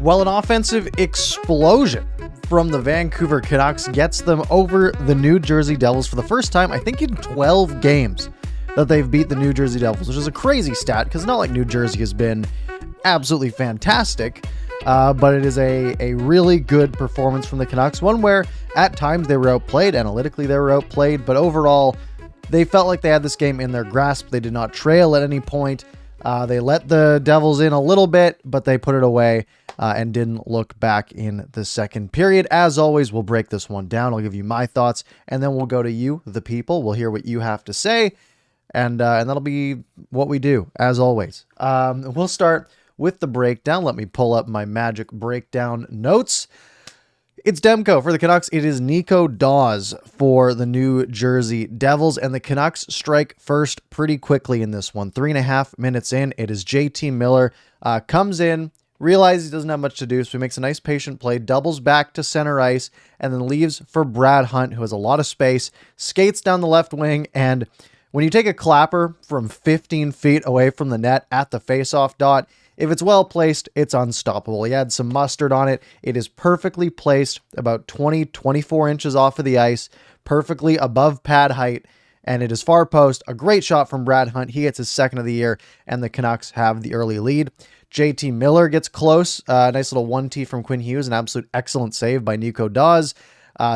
Well, an offensive explosion from the Vancouver Canucks gets them over the New Jersey Devils for the first time, I think, in 12 games that they've beat the New Jersey Devils, which is a crazy stat because not like New Jersey has been absolutely fantastic, but it is a really good performance from the Canucks, one where at times they were outplayed, analytically they were outplayed, but overall they felt like they had this game in their grasp. They did not trail at any point. They let the Devils in a little bit, but they put it away and didn't look back in the second period. As always, we'll break this one down. I'll give you my thoughts, and then we'll go to you, the people. We'll hear what you have to say, and that'll be what we do, as always. We'll start with the breakdown. Let me pull up my magic breakdown notes. It's Demko for the Canucks. It is Nico Daws for the New Jersey Devils, and the Canucks strike first pretty quickly in this one. 3.5 minutes in, it is JT Miller, comes in, realizes he doesn't have much to do, so he makes a nice patient play, doubles back to center ice, and then leaves for Brad Hunt, who has a lot of space, skates down the left wing, and when you take a clapper from 15 feet away from the net at the faceoff dot, if it's well placed, it's unstoppable. He had some mustard on it. It is perfectly placed, about 24 inches off of the ice, perfectly above pad height, and it is far post. A great shot from Brad Hunt. He gets his second of the year, and the Canucks have the early lead. JT Miller gets close. Nice little 1-T from Quinn Hughes, an absolute excellent save by Nico Daws.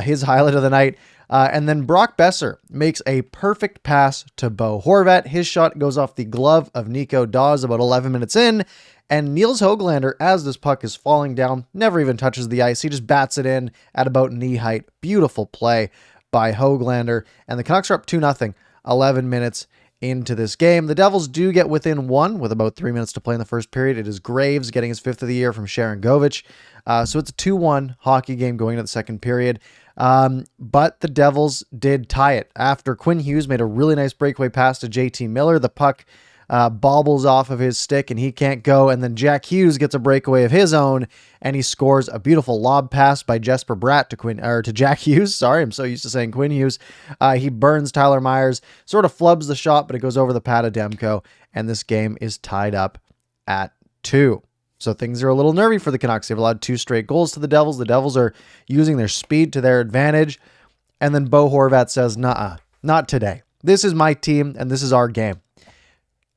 His highlight of the night. And then Brock Boeser makes a perfect pass to Bo Horvat. His shot goes off the glove of Nico Daws about 11 minutes in. And Niels Hoglander, as this puck is falling down, never even touches the ice. He just bats it in at about knee height. Beautiful play by Hoglander. And the Canucks are up 2-0, 11 minutes into this game. The Devils do get within one with about 3 minutes to play in the first period. It is Graves getting his fifth of the year from Sharon Govich. So it's a 2-1 hockey game going into the second period. But the Devils did tie it after Quinn Hughes made a really nice breakaway pass to JT Miller. The puck bobbles off of his stick and he can't go. And then Jack Hughes gets a breakaway of his own and he scores a beautiful lob pass by Jesper Bratt to Jack Hughes. Sorry, I'm so used to saying Quinn Hughes. He burns Tyler Myers, sort of flubs the shot, but it goes over the pad of Demko. And this game is tied up at 2. So things are a little nervy for the Canucks. They've allowed 2 straight goals to the Devils. The Devils are using their speed to their advantage. And then Bo Horvat says, "Nuh-uh, not today. This is my team and this is our game."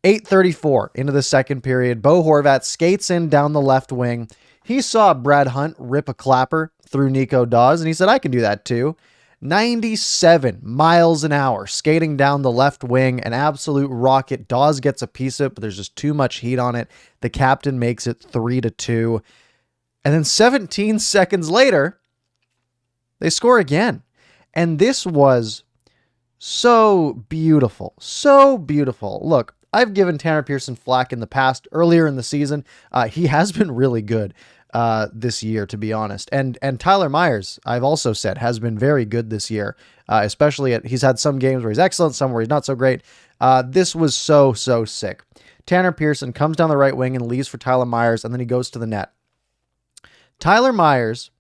8:34 into the second period. Bo Horvat skates in down the left wing. He saw Brad Hunt rip a clapper through Nico Daws and he said, "I can do that too." 97 miles an hour skating down the left wing, an absolute rocket. Daws gets a piece of it, but there's just too much heat on it. The captain makes it 3-2. And then 17 seconds later, they score again. And this was so beautiful. So beautiful. Look, I've given Tanner Pearson flack in the past, earlier in the season. He has been really good this year, to be honest. And Tyler Myers, I've also said, has been very good this year, especially he's had some games where he's excellent, some where he's not so great. This was so sick. Tanner Pearson comes down the right wing and leaves for Tyler Myers, and then he goes to the net. Tyler Myers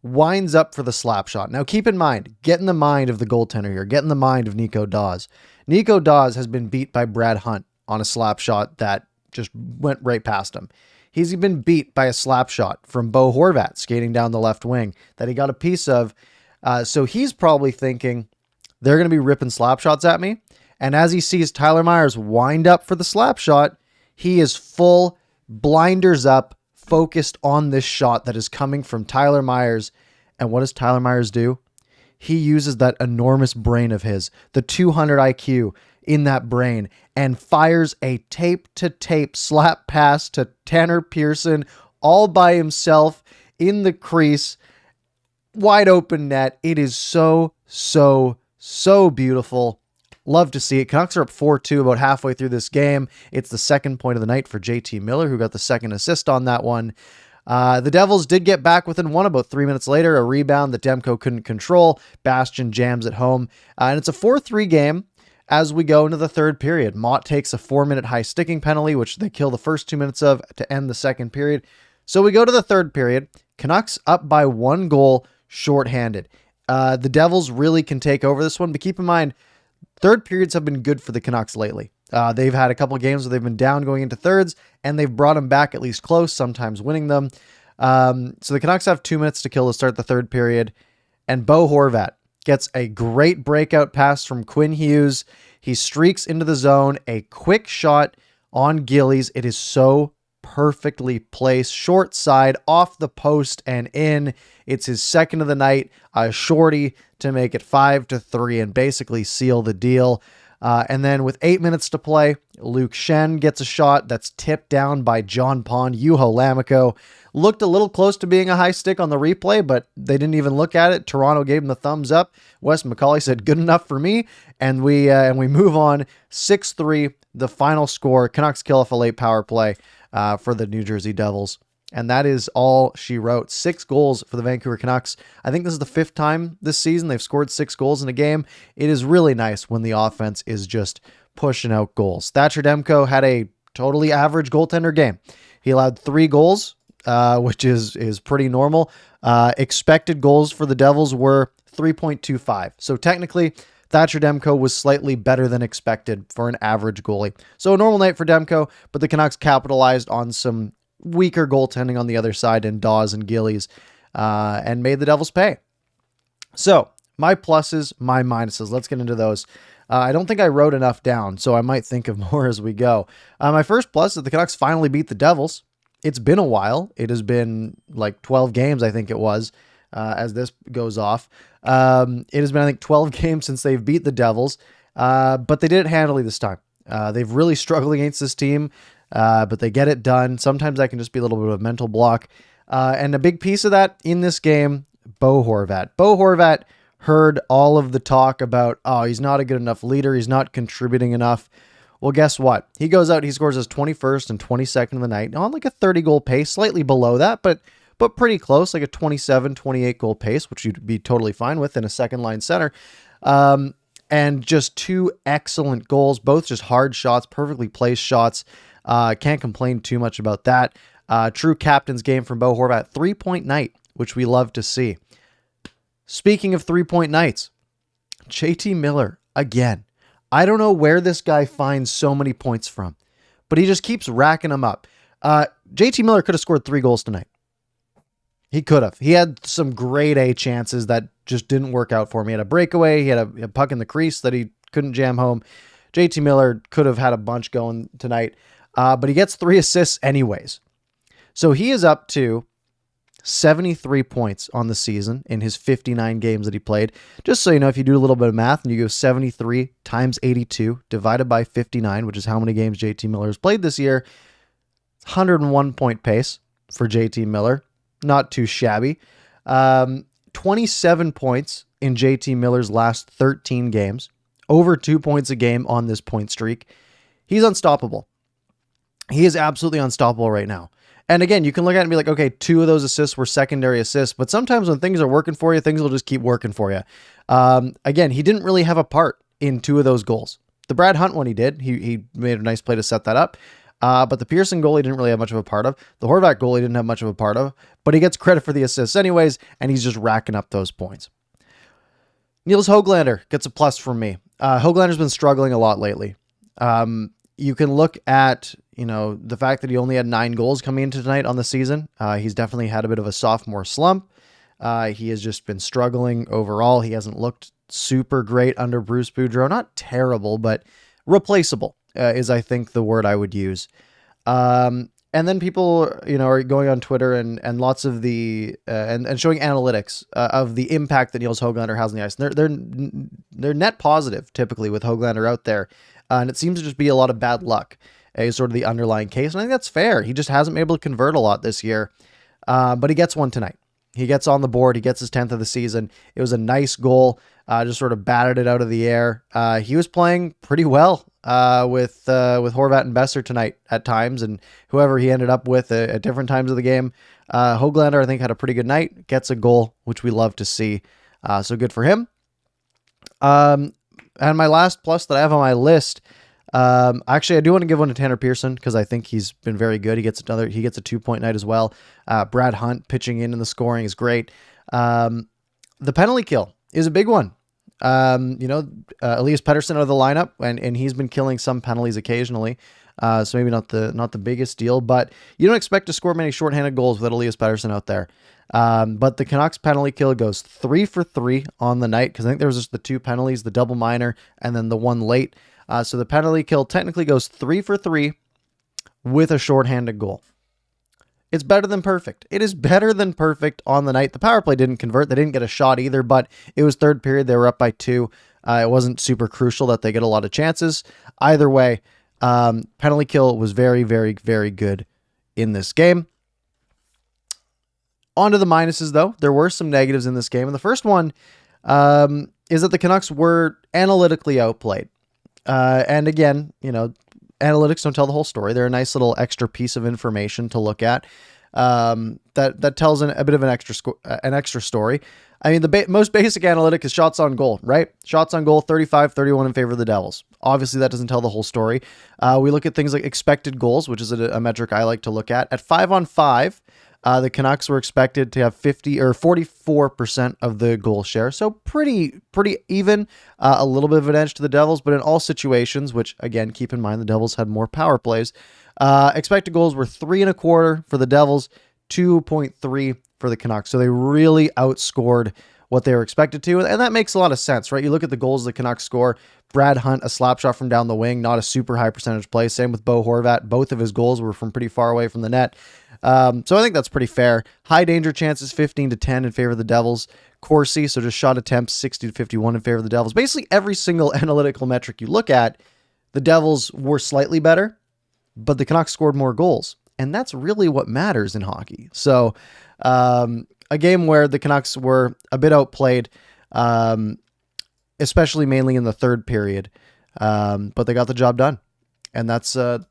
winds up for the slap shot. Now, keep in mind, get in the mind of the goaltender here. Get in the mind of Nico Daws. Nico Daws has been beat by Brad Hunt on a slap shot that just went right past him. He's been beat by a slap shot from Bo Horvat skating down the left wing that he got a piece of. So he's probably thinking, they're going to be ripping slap shots at me. And as he sees Tyler Myers wind up for the slap shot, he is full blinders up, focused on this shot that is coming from Tyler Myers. And what does Tyler Myers do? He uses that enormous brain of his, the 200 IQ in that brain, and fires a tape-to-tape slap pass to Tanner Pearson all by himself in the crease, wide open net. It is so beautiful. Love to see it. Canucks are up 4-2 about halfway through this game. It's the second point of the night for JT Miller, who got the second assist on that one. The Devils did get back within one about 3 minutes later, a rebound that Demko couldn't control. Bastian jams at home. And it's a 4-3 game as we go into the third period. Mott takes a 4-minute high sticking penalty, which they kill the first 2 minutes of to end the second period. So we go to the third period. Canucks up by 1 goal, shorthanded. The Devils really can take over this one, but keep in mind, third periods have been good for the Canucks lately. They've had a couple of games where they've been down going into thirds, and they've brought them back at least close, sometimes winning them. So the Canucks have 2 minutes to kill to start the third period, and Bo Horvat gets a great breakout pass from Quinn Hughes. He streaks into the zone, a quick shot on Gillies. It is so perfectly placed, short side, off the post and in. It's his second of the night, a shorty to make it 5-3 and basically seal the deal. And then with 8 minutes to play, Luke Shen gets a shot that's tipped down by John Pond. Juho Lammikko looked a little close to being a high stick on the replay, but they didn't even look at it. Toronto gave him the thumbs up. Wes McCauley said, good enough for me. And we move on 6-3, the final score. Canucks kill off a late power play for the New Jersey Devils. And that is all she wrote. 6 goals for the Vancouver Canucks. I think this is the 5th time this season they've scored 6 goals in a game. It is really nice when the offense is just pushing out goals. Thatcher Demko had a totally average goaltender game. He allowed 3 goals, which is pretty normal. Expected goals for the Devils were 3.25. So technically, Thatcher Demko was slightly better than expected for an average goalie. So a normal night for Demko, but the Canucks capitalized on some weaker goaltending on the other side in Dawes and Gillies, and made the Devils pay. So my pluses, my minuses. Let's get into those. I don't think I wrote enough down, so I might think of more as we go. My first plus is the Canucks finally beat the Devils. It's been a while. It has been like 12 games, I think it was, as this goes off. It has been, I think, 12 games since they've beat the Devils, but they did it handily this time. They've really struggled against this team, but they get it done. Sometimes that can just be a little bit of a mental block. And a big piece of that in this game, Bo Horvat. Bo Horvat heard all of the talk about, oh, he's not a good enough leader. He's not contributing enough. Well, guess what? He goes out, he scores his 21st and 22nd of the night on like a 30-goal pace, slightly below that, but pretty close, like a 27, 28-goal pace, which you'd be totally fine with in a second-line center. And just 2 excellent goals, both just hard shots, perfectly placed shots. Can't complain too much about that. True captain's game from Bo Horvat, 3-point night, which we love to see. Speaking of 3-point nights, JT Miller, again. I don't know where this guy finds so many points from, but he just keeps racking them up. JT Miller could have scored 3 goals tonight. He could have. He had some grade A chances that just didn't work out for him. He had a breakaway. He had a puck in the crease that he couldn't jam home. JT Miller could have had a bunch going tonight, but he gets 3 assists anyways. So he is up to 73 points on the season in his 59 games that he played. Just so you know, if you do a little bit of math and you go 73 times 82 divided by 59, which is how many games JT Miller has played this year, it's 101 point pace for JT Miller. Not too shabby. 27 points in JT Miller's last 13 games. Over 2 points a game on this point streak. He's unstoppable. He is absolutely unstoppable right now. And again, you can look at it and be like, okay, 2 of those assists were secondary assists, but sometimes when things are working for you, things will just keep working for you. Again, he didn't really have a part in 2 of those goals. The Brad Hunt one he did. He made a nice play to set that up. But the Pearson goal he didn't really have much of a part of. The Horvat goal he didn't have much of a part of, but he gets credit for the assists anyways, and he's just racking up those points. Niels Hoglander gets a plus from me. Hoglander's been struggling a lot lately. You can look at, the fact that he only had 9 goals coming into tonight on the season. He's definitely had a bit of a sophomore slump. He has just been struggling overall. He hasn't looked super great under Bruce Boudreau. Not terrible, but replaceable is, I think, the word I would use. And then people, are going on Twitter and lots of the and showing analytics of the impact that Niels Hoglander has on the ice. They're net positive typically with Hoglander out there, and it seems to just be a lot of bad luck is sort of the underlying case. And I think that's fair. He just hasn't been able to convert a lot this year, but he gets one tonight. He gets on the board. He gets his 10th of the season. It was a nice goal. Just sort of batted it out of the air. He was playing pretty well with Horvat and Besser tonight at times, and whoever he ended up with at different times of the game. Hoglander, I think, had a pretty good night. Gets a goal, which we love to see. So good for him. And my last plus that I have on my list, actually, I do want to give one to Tanner Pearson because I think he's been very good. He gets a 2-point night as well. Brad Hunt pitching in the scoring is great. The penalty kill is a big one. Elias Pettersson out of the lineup, and he's been killing some penalties occasionally. So maybe not the biggest deal, but you don't expect to score many shorthanded goals with Elias Pettersson out there. But the Canucks penalty kill goes 3 for 3 on the night, because I think there was just the 2 penalties, the double minor and then the 1 late. So the penalty kill technically goes 3 for 3 with a shorthanded goal. It's better than perfect. It is better than perfect on the night. The power play didn't convert. They didn't get a shot either, but it was third period. They were up by 2. It wasn't super crucial that they get a lot of chances. Either way, penalty kill was very, very, very good in this game. On to the minuses, though. There were some negatives in this game. And the first one is that the Canucks were analytically outplayed. And again, analytics don't tell the whole story. They're a nice little extra piece of information to look at that tells a bit of an extra story. I mean, the most basic analytic is shots on goal, right? Shots on goal, 35-31 in favor of the Devils. Obviously, that doesn't tell the whole story. We look at things like expected goals, which is a metric I like to look at. At 5-on-5, the Canucks were expected to have 44% of the goal share. So pretty even, a little bit of an edge to the Devils, but in all situations, which again, keep in mind, the Devils had more power plays. Expected goals were 3.25 for the Devils, 2.3 for the Canucks. So they really outscored what they were expected to. And that makes a lot of sense, right? You look at the goals the Canucks score. Brad Hunt, a slap shot from down the wing, not a super high percentage play. Same with Bo Horvat. Both of his goals were from pretty far away from the net. So I think that's pretty fair. High danger chances, 15-10 in favor of the Devils. Corsi, so just shot attempts, 60-51 in favor of the Devils. Basically every single analytical metric you look at, the Devils were slightly better, but the Canucks scored more goals. And that's really what matters in hockey. So a game where the Canucks were a bit outplayed, especially mainly in the third period, but they got the job done. And that's the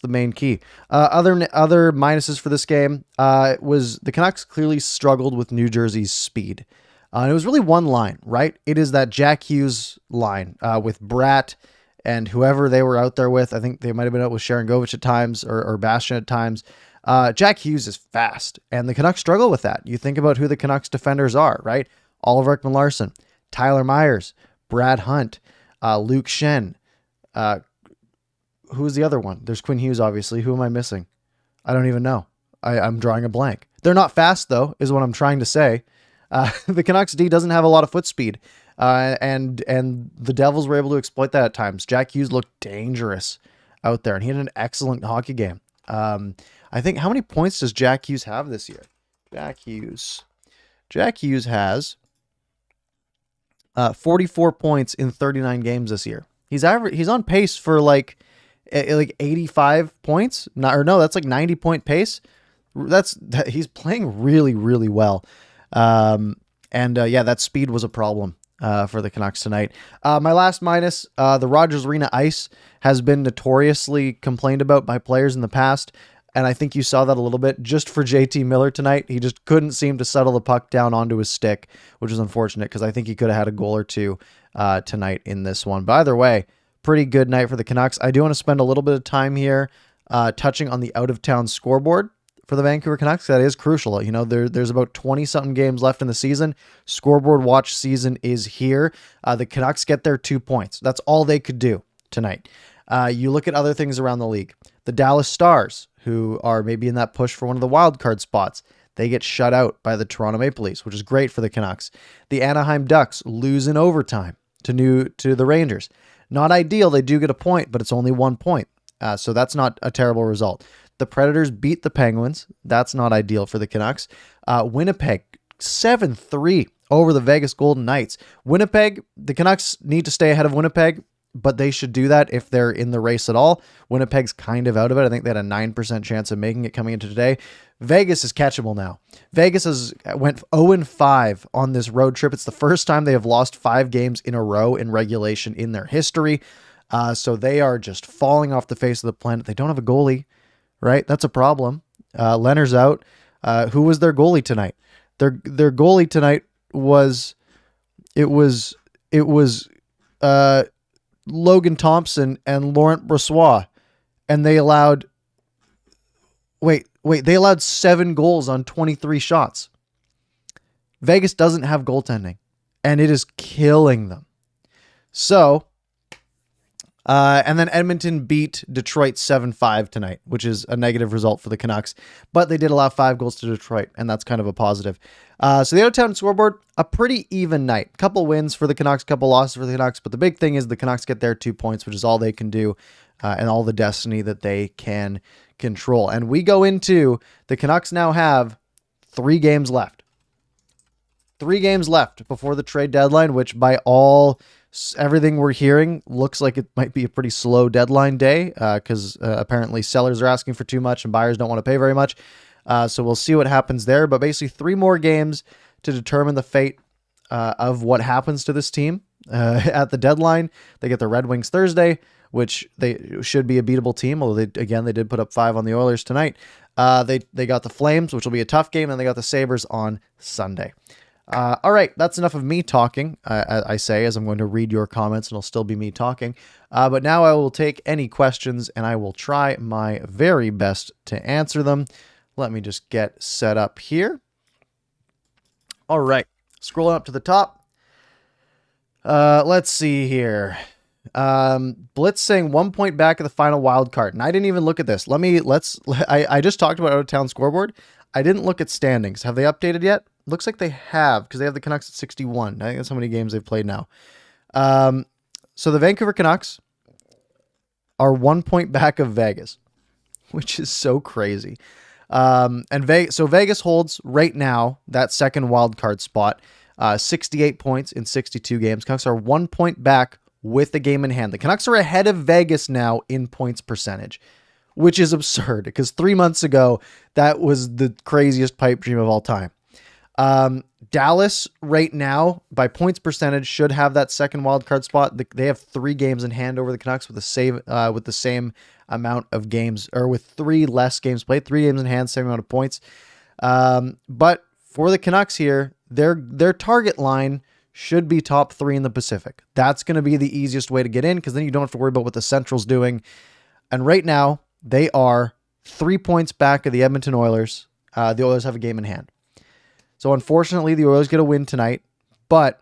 main key. Other minuses for this game was the Canucks clearly struggled with New Jersey's speed. And it was really one line, right? It is that Jack Hughes line with Bratt and whoever they were out there with. I think they might have been out with Sharon Govich at times or Bastian at times. Jack Hughes is fast, and the Canucks struggle with that. You think about who the Canucks defenders are, right? Oliver Ekman-Larsson, Tyler Myers, Brad Hunt, Luke Shen. Who's the other one? There's Quinn Hughes, obviously. Who am I missing? I don't even know. I'm drawing a blank. They're not fast, though, is what I'm trying to say. The Canucks D doesn't have a lot of foot speed, and the Devils were able to exploit that at times. Jack Hughes looked dangerous out there, and he had an excellent hockey game. I think, how many points does Jack Hughes have this year? Jack Hughes has 44 points in 39 games this year. He's on pace for like 85 points. That's like 90 point pace. He's playing really, really well. That speed was a problem for the Canucks tonight. My last minus, the Rogers Arena ice has been notoriously complained about by players in the past. And I think you saw that a little bit just for JT Miller tonight. He just couldn't seem to settle the puck down onto his stick, which is unfortunate because I think he could have had a goal or two tonight in this one. But either way, pretty good night for the Canucks. I do want to spend a little bit of time here touching on the out-of-town scoreboard for the Vancouver Canucks. That is crucial. There's about 20-something games left in the season. Scoreboard watch season is here. The Canucks get their 2 points. That's all they could do tonight. You look at other things around the league. The Dallas Stars, who are maybe in that push for one of the wild card spots, they get shut out by the Toronto Maple Leafs, which is great for the Canucks. The Anaheim Ducks lose in overtime to the Rangers. Not ideal. They do get a point, but it's only 1 point. So that's not a terrible result. The Predators beat the Penguins. That's not ideal for the Canucks. Winnipeg 7-3 over the Vegas Golden Knights. Winnipeg, the Canucks need to stay ahead of Winnipeg, but they should do that if they're in the race at all. Winnipeg's kind of out of it. I think they had a 9% chance of making it coming into today. Vegas is catchable now. Vegas went 0-5 on this road trip. It's the first time they have lost 5 games in a row in regulation in their history. So they are just falling off the face of the planet. They don't have a goalie, right? That's a problem. Leonard's out. Who was their goalie tonight? Their goalie tonight was Logan Thompson and Laurent Brossoit, and they allowed 7 goals on 23 shots. Vegas doesn't have goaltending, and it is killing them. So And then Edmonton beat Detroit 7-5 tonight, which is a negative result for the Canucks. But they did allow 5 goals to Detroit, and that's kind of a positive. So the out-of-town scoreboard, a pretty even night. Couple wins for the Canucks, couple losses for the Canucks. But the big thing is the Canucks get their 2 points, which is all they can do, and all the destiny that they can control. And we go into, the Canucks now have 3 games left. 3 games left before the trade deadline, which by everything we're hearing looks like it might be a pretty slow deadline day because apparently sellers are asking for too much and buyers don't want to pay very much. So we'll see what happens there. But basically 3 more games to determine the fate of what happens to this team at the deadline. They get the Red Wings Thursday, which they should be a beatable team, although they did put up 5 on the Oilers tonight. They got the Flames, which will be a tough game, and they got the Sabres on Sunday. All right, that's enough of me talking, I say, as I'm going to read your comments, and it'll still be me talking. But now I will take any questions, and I will try my very best to answer them. Let me just get set up here. All right, scrolling up to the top. Let's see here. Blitz saying 1 point back at the final wild card, and I didn't even look at this. I just talked about out-of-town scoreboard. I didn't look at standings. Have they updated yet? Looks like they have, because they have the Canucks at 61. I think that's how many games they've played now. So the Vancouver Canucks are 1 point back of Vegas, which is so crazy. So Vegas holds right now that second wild card spot, 68 points in 62 games. Canucks are 1 point back with the game in hand. The Canucks are ahead of Vegas now in points percentage, which is absurd because 3 months ago, that was the craziest pipe dream of all time. Dallas right now by points percentage should have that second wild card spot. They have 3 games in hand over the Canucks with the same amount of games, or with 3 less games played, 3 games in hand, same amount of points. But for the Canucks here, their target line should be top 3 in the Pacific. That's going to be the easiest way to get in, because then you don't have to worry about what the Central's doing. And right now they are 3 points back of the Edmonton Oilers. The Oilers have a game in hand. So unfortunately, the Oilers get a win tonight, but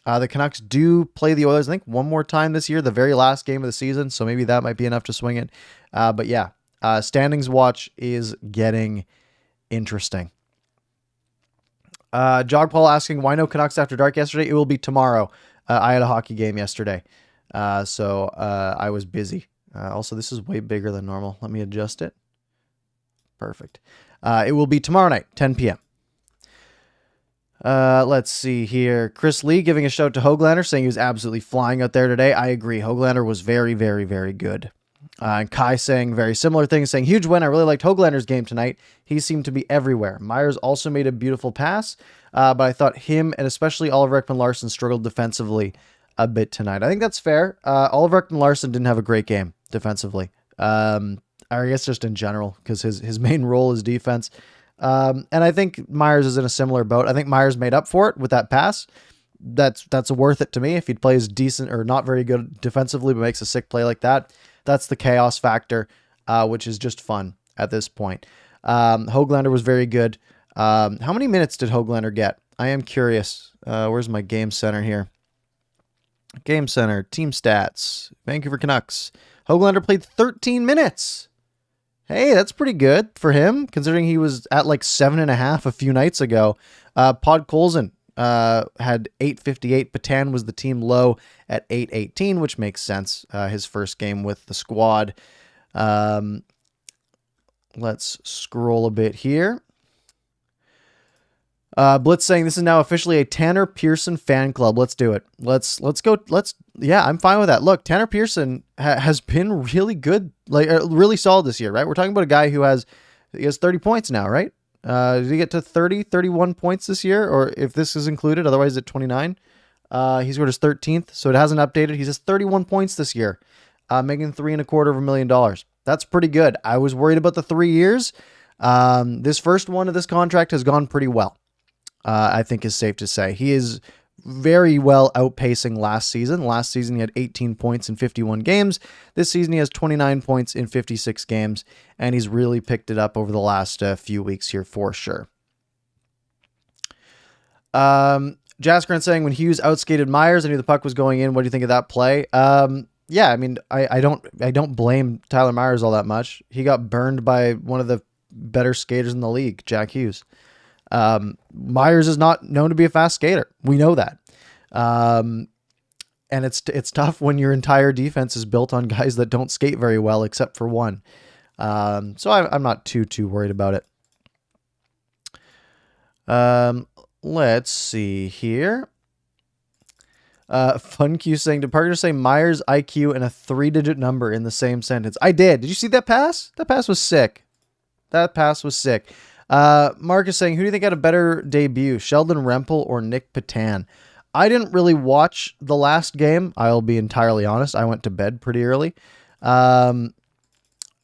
the Canucks do play the Oilers, I think, one more time this year, the very last game of the season, so maybe that might be enough to swing it. But yeah, standings watch is getting interesting. Jog Paul asking, why no Canucks after dark yesterday? It will be tomorrow. I had a hockey game yesterday, so I was busy. Also, this is way bigger than normal. Let me adjust it. Perfect. It will be tomorrow night, 10 p.m. Let's see here. Chris Lee giving a shout to Hoglander, saying he was absolutely flying out there today. I agree. Hoglander was very, very, very good. And Kai saying very similar things, saying huge win. I really liked Hoglander's game tonight. He seemed to be everywhere. Myers also made a beautiful pass, but I thought him and especially Oliver Ekman-Larsson struggled defensively a bit tonight. I think that's fair. Oliver Ekman-Larsson didn't have a great game defensively. I guess just in general, because his main role is defense. And I think Myers is in a similar boat. I think Myers made up for it with that pass. That's worth it to me. If he plays decent or not very good defensively, but makes a sick play like that, that's the chaos factor, which is just fun at this point. Hoglander was very good. How many minutes did Hoglander get? I am curious. Where's my game center here? Game center, team stats, Vancouver Canucks. Hoglander played 13 minutes. Hey, that's pretty good for him, considering he was at like 7.5 a few nights ago. Podkolzin had 8:58. Paton was the team low at 8:18, which makes sense. His first game with the squad. Let's scroll a bit here. Blitz saying this is now officially a Tanner Pearson fan club. Let's do it. Let's go. Yeah, I'm fine with that. Look, Tanner Pearson has been really good, like really solid this year, right? We're talking about a guy who has 30 points now, right? Did he get to 31 points this year? Or if this is included, otherwise at 29. He scored his 13th, so it hasn't updated. He has 31 points this year, making $3.25 million. That's pretty good. I was worried about the 3 years. This first one of this contract has gone pretty well. I think is safe to say. He is very well outpacing last season. Last season, he had 18 points in 51 games. This season, he has 29 points in 56 games, and he's really picked it up over the last few weeks here for sure. Jaskran saying, when Hughes outskated Myers, I knew the puck was going in. What do you think of that play? yeah, I mean, I don't blame Tyler Myers all that much. He got burned by one of the better skaters in the league, Jack Hughes. Myers is not known to be a fast skater. We know that. And it's tough when your entire defense is built on guys that don't skate very well, except for one. So I'm not too worried about it. Let's see here. FunQ saying, did Parker say Myers IQ and a 3-digit number in the same sentence? I did. Did you see that pass? That pass was sick. Mark is saying, who do you think had a better debut, Sheldon Rempel or Nic Petan? I didn't really watch the last game. I'll be entirely honest. I went to bed pretty early. Although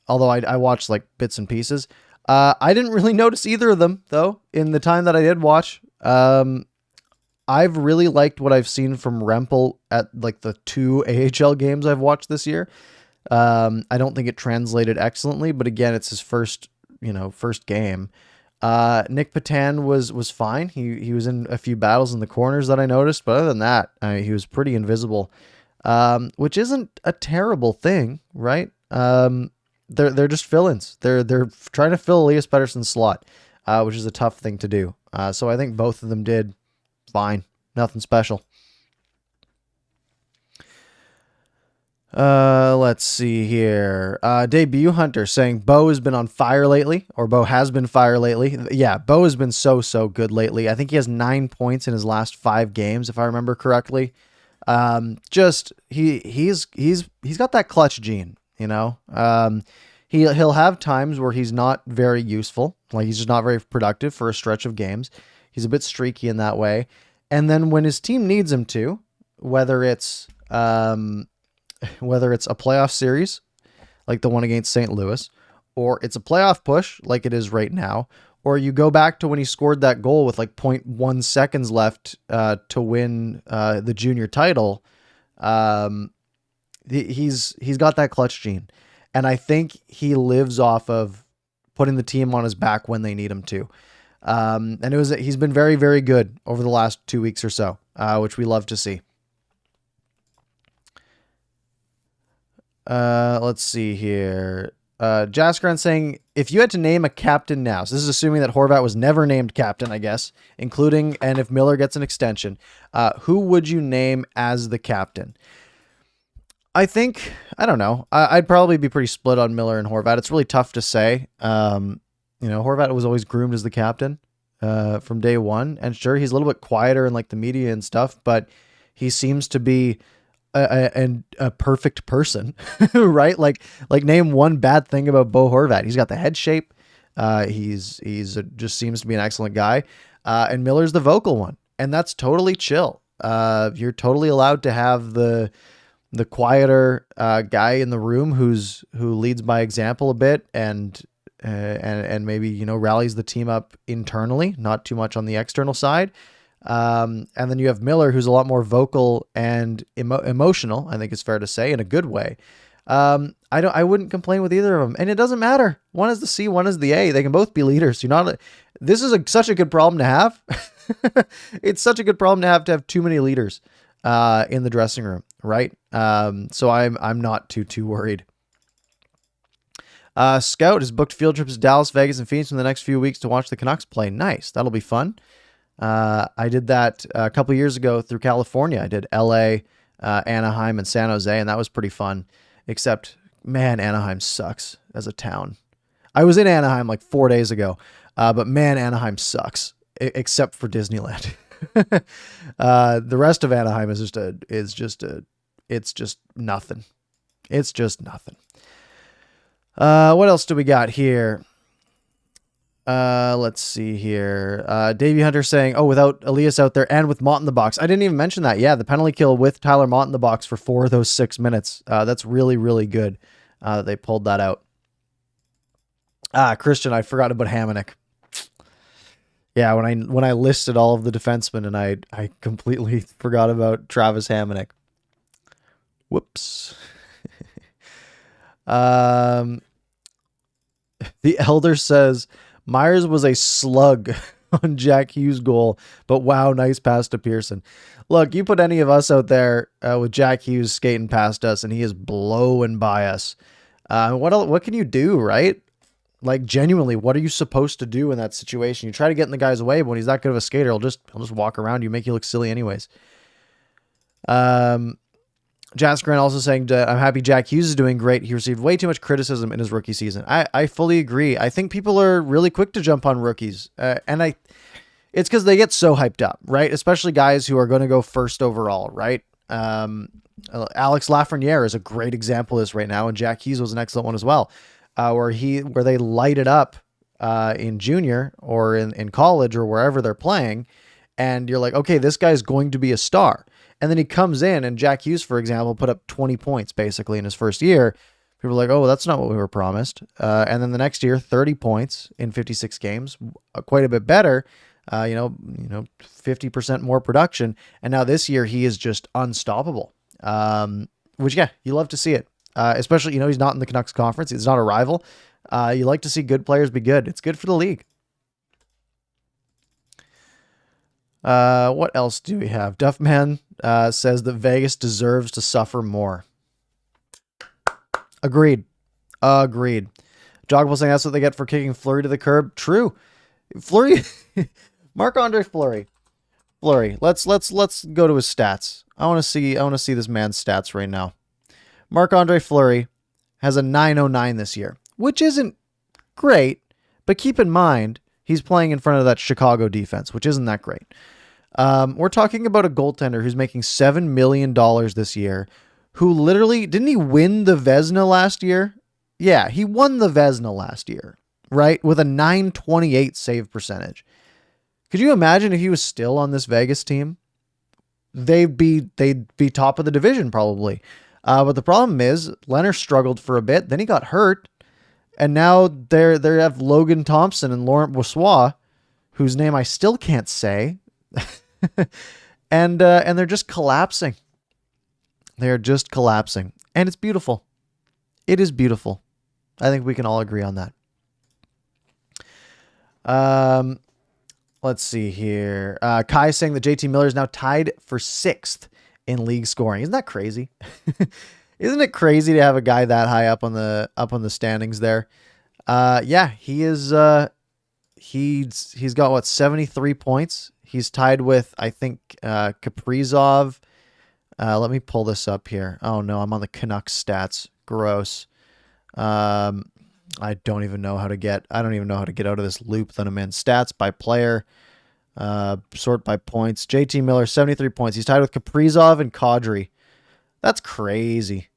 I watched like bits and pieces. I didn't really notice either of them though in the time that I did watch. I've really liked what I've seen from Rempel at like the 2 AHL games I've watched this year. I don't think it translated excellently, but again, it's his first game. Nic Petan was fine. He was in a few battles in the corners that I noticed, but other than that, he was pretty invisible, which isn't a terrible thing, right? They're just fill-ins. They're trying to fill Elias Pettersson's slot, which is a tough thing to do. So I think both of them did fine. Nothing special. Let's see here. Debut Hunter saying Bo has been on fire lately, or Bo has been fire lately. Yeah, Bo has been so good lately. I think he has 9 points in his last 5 games, if I remember correctly. He's got that clutch gene, you know. He'll have times where he's not very useful, like he's just not very productive for a stretch of games. He's a bit streaky in that way. And then when his team needs him to, whether it's a playoff series like the one against St. Louis, or it's a playoff push like it is right now, or you go back to when he scored that goal with like 0.1 seconds left to win the junior title, he's got that clutch gene. And I think he lives off of putting the team on his back when they need him to. And he's been very, very good over the last 2 weeks or so, which we love to see. Let's see here. Jaskran saying, if you had to name a captain now, so this is assuming that Horvat was never named captain, I guess, including, and if Miller gets an extension, who would you name as the captain? I think, I don't know. I'd probably be pretty split on Miller and Horvat. It's really tough to say. Horvat was always groomed as the captain, from day one. And sure, he's a little bit quieter in like the media and stuff, but he seems to be a perfect person, right? Like name one bad thing about Bo Horvat. He's got the head shape. He's just seems to be an excellent guy. And Miller's the vocal one, and that's totally chill. You're totally allowed to have the quieter guy in the room who leads by example a bit and maybe, rallies the team up internally, not too much on the external side. And then you have Miller, who's a lot more vocal and emotional, I think it's fair to say, in a good way. I wouldn't complain with either of them, and it doesn't matter. One is the C, one is the A. They can both be leaders. This is such a good problem to have. It's such a good problem to have too many leaders, in the dressing room. Right. So I'm not too worried. Scout has booked field trips to Dallas, Vegas, and Phoenix in the next few weeks to watch the Canucks play. Nice. That'll be fun. I did that a couple years ago through California. I did LA, Anaheim, and San Jose, and that was pretty fun. Except, man, Anaheim sucks as a town. I was in Anaheim like 4 days ago, but man, Anaheim sucks, except for Disneyland. The rest of Anaheim is it's just nothing. It's just nothing. What else do we got here? Let's see here. Davey Hunter saying, without Elias out there and with Mott in the box. I didn't even mention that. Yeah, the penalty kill with Tyler Mott in the box for 4 of those 6 minutes. That's really, really good. They pulled that out. Christian, I forgot about Hamonic. Yeah, when I listed all of the defensemen, and I completely forgot about Travis Hamonic. Whoops. The Elder says Myers was a slug on Jack Hughes' goal, but wow, nice pass to Pearson. Look, you put any of us out there with Jack Hughes skating past us, and he is blowing by us. What can you do, right? Like, genuinely, what are you supposed to do in that situation? You try to get in the guy's way, but when he's that good of a skater, he'll just walk around you, make you look silly anyways. Jaskran also saying, I'm happy Jack Hughes is doing great. He received way too much criticism in his rookie season. I fully agree. I think people are really quick to jump on rookies. It's because they get so hyped up, right? Especially guys who are going to go first overall, right? Alex Lafreniere is a great example of this right now, and Jack Hughes was an excellent one as well, where they light it up in junior or in college or wherever they're playing, and you're like, okay, this guy's going to be a star. And then he comes in, and Jack Hughes, for example, put up 20 points basically in his first year. People were like, oh, that's not what we were promised. And then the next year, 30 points in 56 games, quite a bit better. 50% more production. And now this year he is just unstoppable. Which, yeah, you love to see it. Especially, he's not in the Canucks conference. He's not a rival. You like to see good players be good. It's good for the league. What else do we have? Duffman says that Vegas deserves to suffer more. Agreed. Joggable saying that's what they get for kicking Fleury to the curb. True. Fleury, Marc-Andre Fleury. Let's go to his stats. I want to see this man's stats right now. Marc-Andre Fleury has a 909 this year, which isn't great, but keep in mind he's playing in front of that Chicago defense, which isn't that great. We're talking about a goaltender who's making $7 million this year, who literally, didn't he win the Vezina last year? Yeah, he won the Vezina last year, right? With a 928 save percentage. Could you imagine if he was still on this Vegas team? They'd be top of the division probably. But the problem is Leonard struggled for a bit, then he got hurt, and now they have Logan Thompson and Laurent Brossoit, whose name I still can't say. and they're just collapsing. They're just collapsing. And it's beautiful. It is beautiful. I think we can all agree on that. Let's see here. Kai saying that JT Miller is now tied for 6th in league scoring. Isn't that crazy? Isn't it crazy to have a guy that high up on the standings there? Yeah, he is. He's got what, 73 points. He's tied with, I think, Kaprizov. Let me pull this up here. Oh no, I'm on the Canucks stats. Gross. I don't even know how to get out of this loop that I'm in. Stats by player. Sort by points. JT Miller, 73 points. He's tied with Kaprizov and Kadri. That's crazy.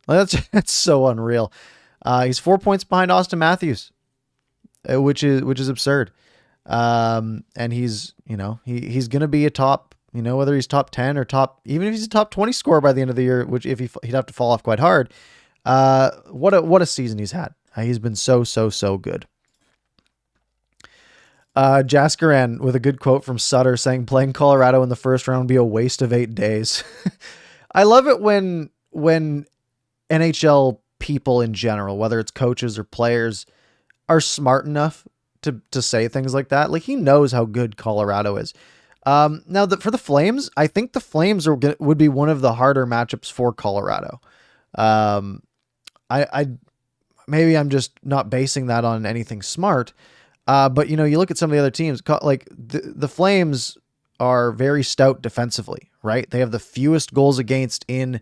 That's so unreal. He's 4 points behind Austin Matthews, which is absurd. And he's going to be a top, whether he's top 10 or even if he's a top 20 scorer by the end of the year, which if he'd have to fall off quite hard. What a season he's had. He's been so good. Jaskaran with a good quote from Sutter saying playing Colorado in the first round would be a waste of 8 days. I love it when NHL people in general, whether it's coaches or players, are smart enough to say things like that. Like, he knows how good Colorado is. Now for the Flames, I think the Flames would be one of the harder matchups for Colorado. Maybe I'm just not basing that on anything smart. But you look at some of the other teams, like the Flames are very stout defensively, right? They have the fewest goals against in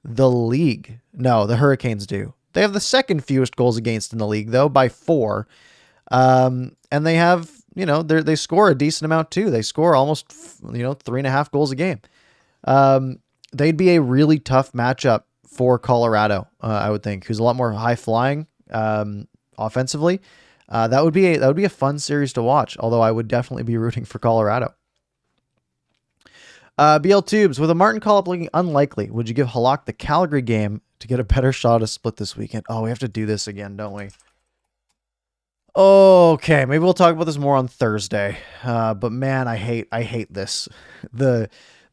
the league. No, the Hurricanes do. They have the second fewest goals against in the league, though, by 4. And they have, they score a decent amount too. They score almost, 3.5 goals a game. They'd be a really tough matchup for Colorado, I would think, who's a lot more high flying, offensively. That would be a fun series to watch, although I would definitely be rooting for Colorado. BL Tubes, with a Martin call-up looking unlikely, would you give Halak the Calgary game to get a better shot of split this weekend? Oh, we have to do this again, don't we? Okay, maybe we'll talk about this more on Thursday. But man, I hate this. The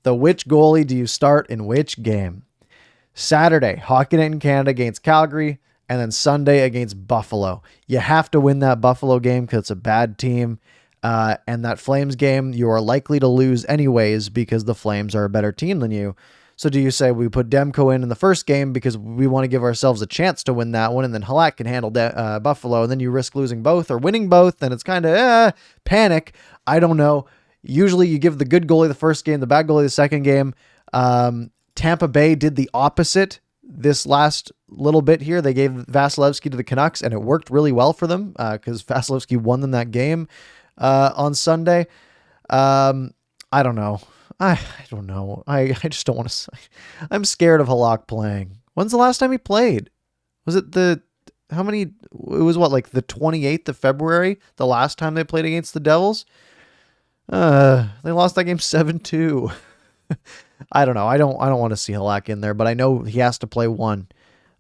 which goalie do you start in which game? Saturday, Hockey Night in Canada against Calgary, and then Sunday against Buffalo. You have to win that Buffalo game because it's a bad team. And that Flames game, you are likely to lose anyways because the Flames are a better team than you. So do you say we put Demko in the first game because we want to give ourselves a chance to win that one, and then Halak can handle Buffalo, and then you risk losing both or winning both, and it's kind of panic. I don't know. Usually you give the good goalie the first game, the bad goalie the second game. Tampa Bay did the opposite this last little bit here. They gave Vasilevsky to the Canucks, and it worked really well for them because Vasilevsky won them that game on Sunday. I don't know. I don't know. I just don't want to. I'm scared of Halak playing. When's the last time he played? Was it how many? It was what, like the 28th of February, the last time they played against the Devils? They lost that game 7-2. I don't know. I don't want to see Halak in there, but I know he has to play one.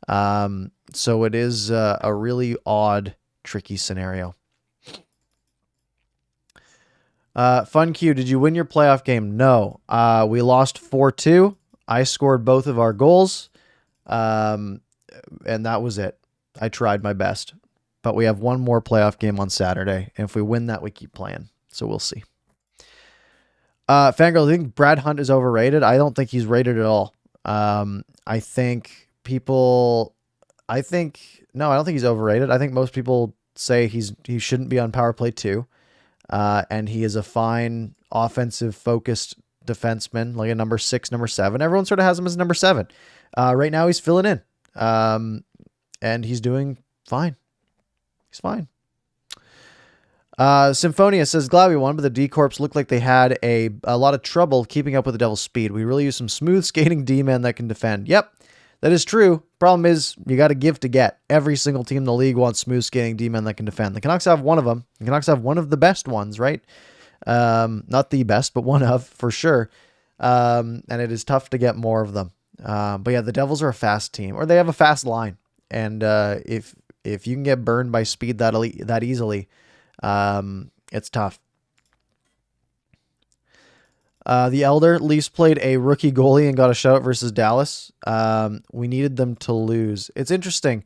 So it is a really odd, tricky scenario. Fun Q, did you win your playoff game? No. We lost 4-2. I scored both of our goals. And that was it. I tried my best. But we have one more playoff game on Saturday. And if we win that, we keep playing. So we'll see. Fangirl, do you think Brad Hunt is overrated? I don't think he's rated at all. I don't think he's overrated. I think most people say he shouldn't be on power play 2. And he is a fine offensive focused defenseman, like a number 6, number 7. Everyone sort of has him as number 7. Right now he's filling in. And he's doing fine. He's fine. Symphonia says, glad we won, but the D-Corps looked like they had a lot of trouble keeping up with the Devil's speed. We really use some smooth skating D-men that can defend. Yep, that is true. Problem is, you got to give to get. Every single team in the league wants smooth skating D-men that can defend. The Canucks have one of them. The Canucks have one of the best ones, right? Not the best, but one of, for sure. And it is tough to get more of them. But yeah, the Devils are a fast team, or they have a fast line. And if you can get burned by speed that easily, it's tough. The Elder, Leafs played a rookie goalie and got a shutout versus Dallas. We needed them to lose. It's interesting.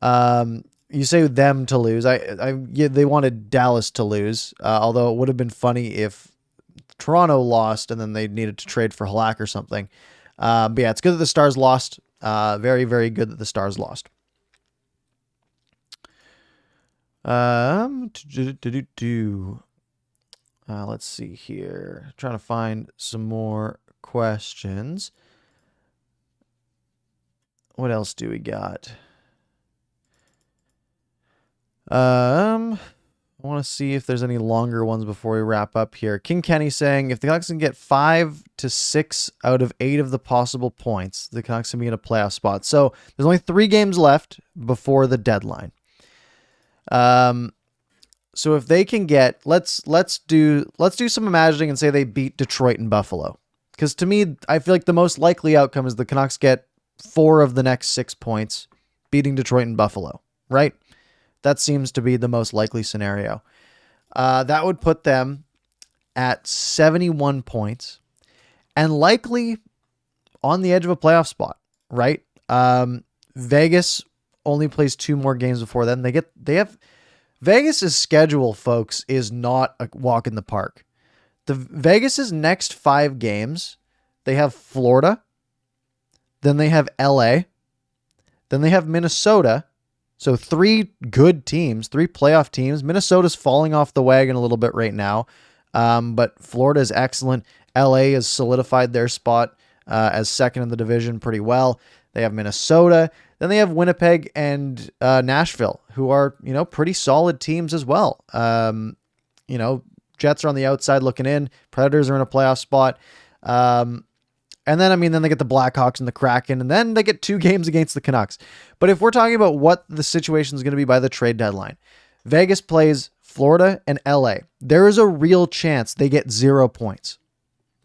You say them to lose. They wanted Dallas to lose. Although it would have been funny if Toronto lost and then they needed to trade for Halak or something. But yeah, it's good that the Stars lost. Very, very good that the Stars lost. Let's see here. Trying to find some more questions. What else do we got? I want to see if there's any longer ones before we wrap up here. King Kenny saying, if the Canucks can get 5 to 6 out of 8 of the possible points, the Canucks can be in a playoff spot. So there's only 3 games left before the deadline. So if they can get, let's do some imagining and say they beat Detroit and Buffalo. Because to me, I feel like the most likely outcome is the Canucks get 4 of the next 6 points, beating Detroit and Buffalo, right? That seems to be the most likely scenario. That would put them at 71 points and likely on the edge of a playoff spot, right? Vegas only plays 2 more games before then. They have Vegas's schedule, folks, is not a walk in the park. The Vegas's next 5 games, they have Florida, then they have LA, then they have Minnesota. So 3 good teams, 3 playoff teams. Minnesota's falling off the wagon a little bit right now, but Florida is excellent. LA has solidified their spot as second in the division pretty well. They have Minnesota. Then they have Winnipeg and Nashville, who are, pretty solid teams as well. Jets are on the outside looking in. Predators are in a playoff spot. And then they get the Blackhawks and the Kraken, and then they get 2 games against the Canucks. But if we're talking about what the situation is going to be by the trade deadline, Vegas plays Florida and LA. There is a real chance they get 0 points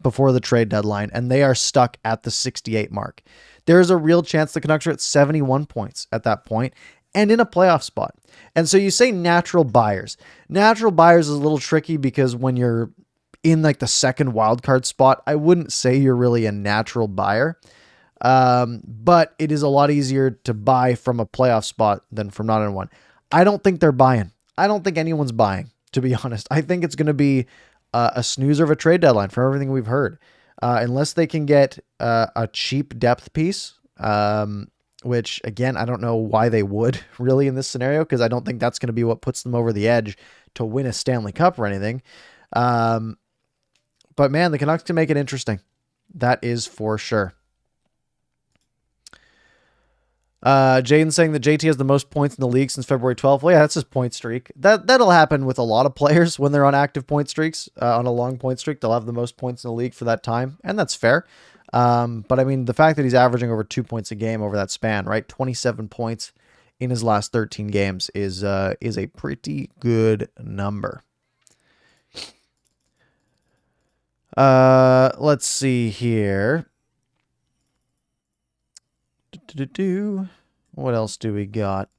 before the trade deadline, and they are stuck at the 68 mark. There is a real chance the Canucks are at 71 points at that point and in a playoff spot. And so you say natural buyers. Natural buyers is a little tricky because when you're in like the second wildcard spot, I wouldn't say you're really a natural buyer. But it is a lot easier to buy from a playoff spot than from not in one. I don't think they're buying. I don't think anyone's buying. to be honest. I think it's going to be a snoozer of a trade deadline from everything we've heard. Unless they can get a cheap depth piece, which, again, I don't know why they would really in this scenario, because I don't think that's going to be what puts them over the edge to win a Stanley Cup or anything. But, man, the Canucks can make it interesting. That is for sure. Jaden saying that JT has the most points in the league since February 12th. Well, yeah, that's his point streak. That'll happen with a lot of players when they're on active point streaks, on a long point streak. They'll have the most points in the league for that time, and that's fair. But I mean, the fact that he's averaging over 2 points a game over that span, right? 27 points in his last 13 games is a pretty good number. Let's see here. What else do we got?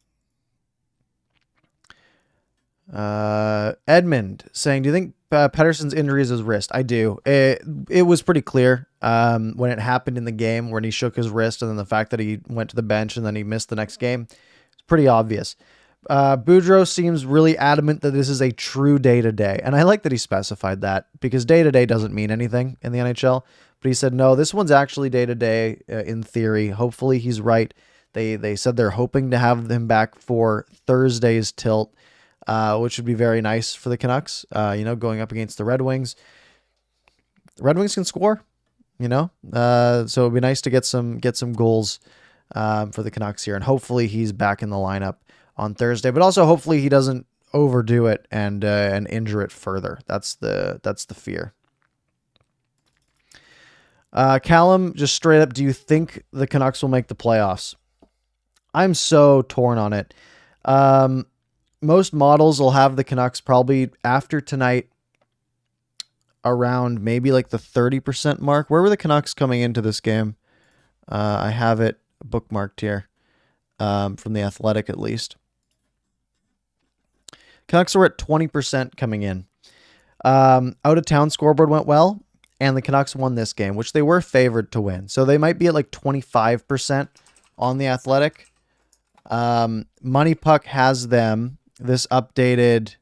Edmund saying, do you think Pettersson's injury is his wrist? I do. It was pretty clear when it happened in the game when he shook his wrist, and then the fact that he went to the bench and then he missed the next game. It's pretty obvious. Boudreaux seems really adamant that this is a true day-to-day, and I like that he specified that, because day-to-day doesn't mean anything in the NHL. But he said, no, this one's actually day-to-day in theory. Hopefully he's right. They said they're hoping to have him back for Thursday's tilt, which would be very nice for the Canucks, going up against the Red Wings. The Red Wings can score, so it'd be nice to get some goals for the Canucks here. And hopefully he's back in the lineup on Thursday, but also hopefully he doesn't overdo it and injure it further. That's the fear. Callum, just straight up, do you think the Canucks will make the playoffs? I'm so torn on it. Most models will have the Canucks probably after tonight around maybe like the 30% mark. Where were the Canucks coming into this game? I have it bookmarked here, from The Athletic at least. Canucks were at 20% coming in. Out of town scoreboard went well, and the Canucks won this game, which they were favored to win. So they might be at like 25% on The Athletic. Money Puck has them, this updated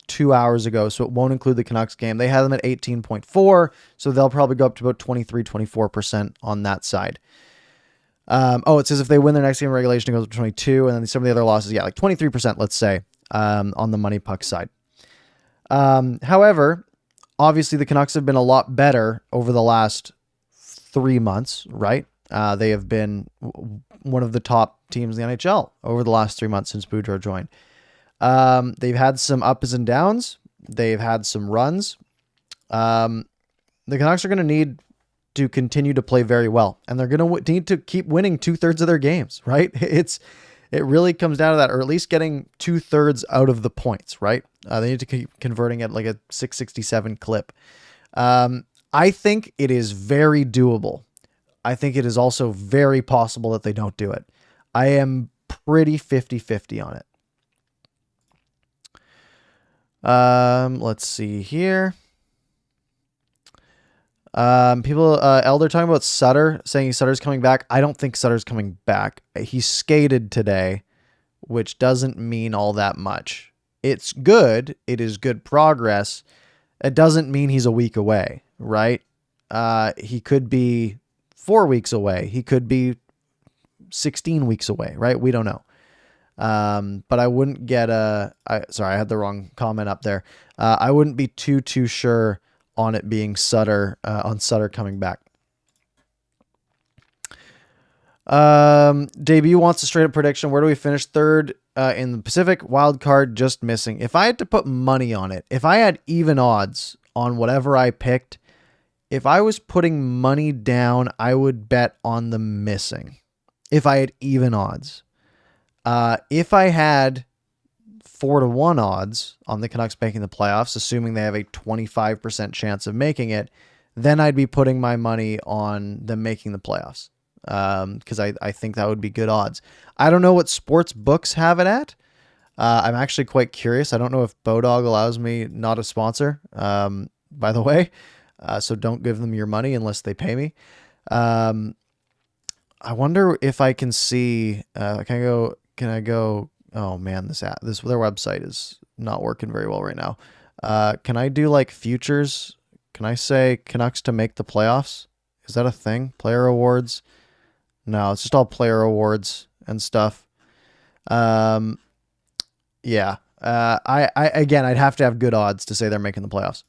2 hours ago, so it won't include the Canucks game. They have them at 18.4, so they'll probably go up to about 23-24% on that side. It says if they win their next game in regulation, it goes up to 22, and then some of the other losses, like 23%, let's say, on the Money Puck side. However, obviously the Canucks have been a lot better over the last 3 months, right? They have been one of the top teams in the NHL over the last 3 months since Boudreaux joined. They've had some ups and downs. They've had some runs. The Canucks are going to need to continue to play very well, and they're going to need to keep winning 2/3 of their games, right? It really comes down to that, or at least getting 2/3 out of the points, right? They need to keep converting at like a 667 clip. I think it is very doable. I think it is also very possible that they don't do it. I am pretty 50-50 on it. Let's see here. Elder talking about Sutter, saying Sutter's coming back. I don't think Sutter's coming back. He skated today, which doesn't mean all that much. It's good. It is good progress. It doesn't mean he's a week away, right? He could be 4 weeks away. He could be 16 weeks away, right? We don't know. But I wouldn't get sorry, I had the wrong comment up there. I wouldn't be too sure on it being Sutter, on Sutter coming back. Debut wants a straight up prediction. Where do we finish? Third in the Pacific, wild card just missing. If I had to put money on it, if I had even odds on whatever I picked, if I was putting money down, I would bet on the missing. If I had even odds. If I had 4-1 odds on the Canucks making the playoffs, assuming they have a 25% chance of making it, then I'd be putting my money on them making the playoffs. Because I think that would be good odds. I don't know what sports books have it at. I'm actually quite curious. I don't know if Bodog allows me, not a sponsor, by the way. So don't give them your money unless they pay me. I wonder if I can see, can I go Oh man, their website is not working very well right now. Can I do like futures? Can I say Canucks to make the playoffs? Is that a thing? Player awards? No, it's just all player awards and stuff. Yeah. Again, I'd have to have good odds to say they're making the playoffs.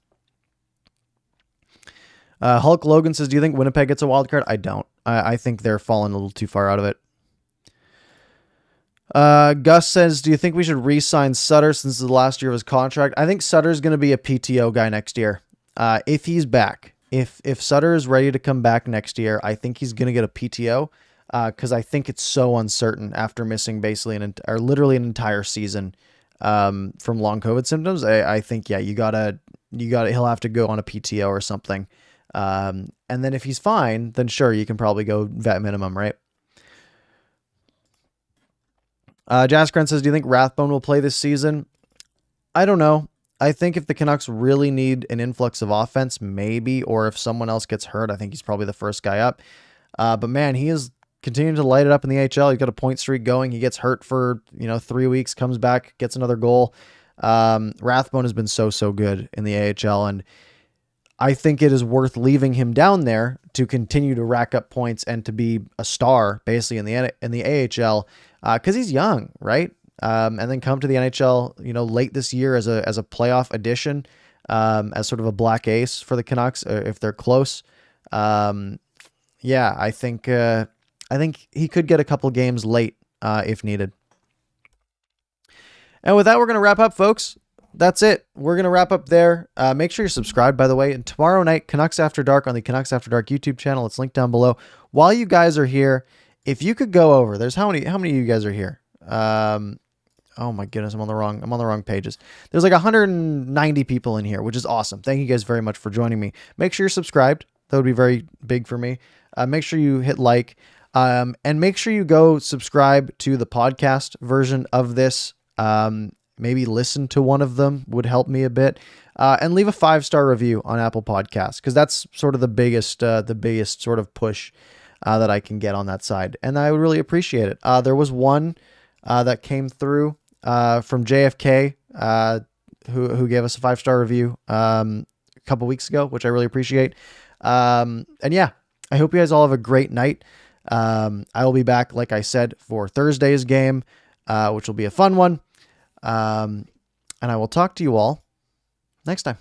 Hulk Logan says, do you think Winnipeg gets a wild card? I don't. I think they're falling a little too far out of it. Gus says, do you think we should re-sign Sutter since it's the last year of his contract? I think Sutter's going to be a PTO guy next year. If he's back. If Sutter is ready to come back next year, I think he's going to get a PTO because I think it's so uncertain after missing basically literally an entire season from long COVID symptoms. I think, yeah, you gotta, he'll have to go on a PTO or something. And then if he's fine, then sure, you can probably go vet minimum, right? Jaskren says, do you think Rathbone will play this season? I don't know. I think if the Canucks really need an influx of offense, maybe, or if someone else gets hurt, I think he's probably the first guy up. But man, he is continuing to light it up in the AHL. He's got a point streak going. He gets hurt for, 3 weeks, comes back, gets another goal. Rathbone has been so good in the AHL, and I think it is worth leaving him down there to continue to rack up points and to be a star basically in the AHL because he's young, right? And then come to the NHL, late this year as a playoff addition, as sort of a black ace for the Canucks if they're close. Yeah, I think he could get a couple games late if needed. And with that, we're going to wrap up, folks. That's it. We're going to wrap up there. Make sure you're subscribed, by the way. And tomorrow night, Canucks After Dark on the Canucks After Dark YouTube channel. It's linked down below. While you guys are here, if you could go over, there's how many of you guys are here? Oh my goodness, I'm on the wrong pages. There's like 190 people in here, which is awesome. Thank you guys very much for joining me. Make sure you're subscribed. That would be very big for me. Make sure you hit like, and make sure you go subscribe to the podcast version of this. Maybe listen to one of them would help me a bit, and leave a 5-star review on Apple Podcasts, because that's sort of the biggest sort of push that I can get on that side, and I would really appreciate it. There was one that came through from JFK, who gave us a 5-star review a couple weeks ago, which I really appreciate. And yeah, I hope you guys all have a great night. I will be back, like I said, for Thursday's game, which will be a fun one. And I will talk to you all next time.